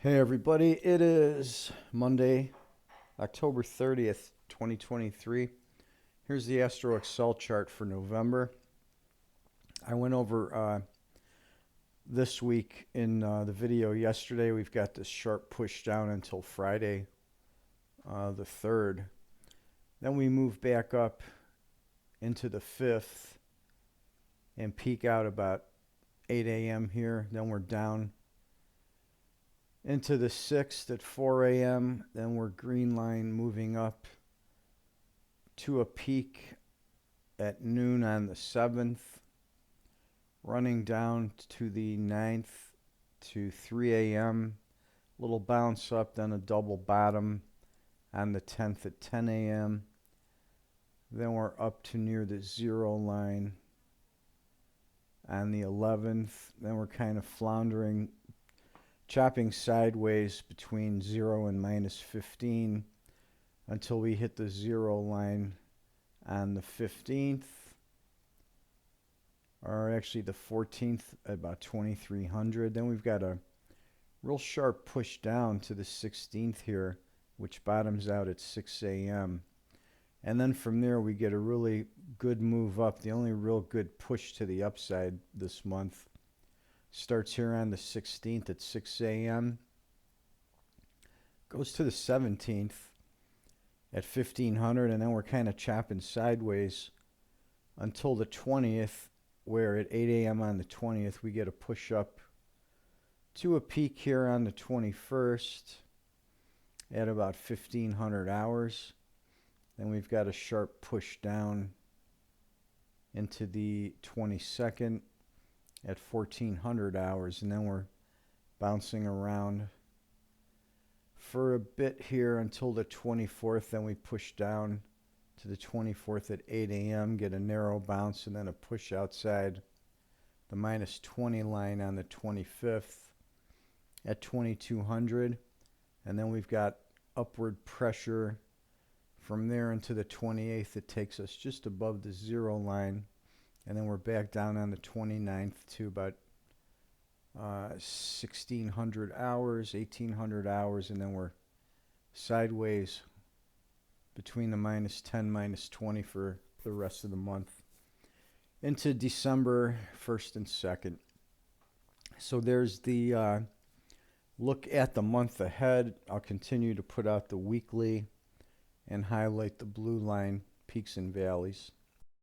Hey everybody, it is Monday, October 30th, 2023. Here's the Astro Excel chart for November. I went over this week in the video yesterday. We've got this sharp push down until Friday, the 3rd. Then we move back up into the 5th and peak out about 8 a.m. here. Then we're down into the 6th at 4 a.m. Then we're green line moving up to a peak at noon on the 7th, running down to the 9th to 3 a.m. Little bounce up, then a double bottom on the 10th at 10 a.m. Then we're up to near the 0 line on the 11th. Then we're kind of floundering, chopping sideways between 0 and minus 15 until we hit the 0 line on the 15th, or actually the 14th at about 2300. Then we've got a real sharp push down to the 16th here, which bottoms out at 6 a.m. And then from there we get a really good move up. The only real good push to the upside this month starts here on the 16th at 6 a.m. Goes to the 17th at 1500, and then we're kind of chopping sideways until the 20th, where at 8 a.m. on the 20th we get a push up to a peak here on the 21st at about 1500 hours. Then we've got a sharp push down into the 22nd at 1400 hours, and then we're bouncing around for a bit here until the 24th. Then we push down to the 24th at 8 a.m., get a narrow bounce, and then a push outside the minus 20 line on the 25th at 2200. And then we've got upward pressure from there into the 28th. It takes us just above the 0 line, and then we're back down on the 29th to about 1600 hours, 1800 hours, and then we're sideways between the minus 10, minus 20 for the rest of the month into December 1st and 2nd. So there's the look at the month ahead. I'll continue to put out the weekly and highlight the blue line peaks and valleys.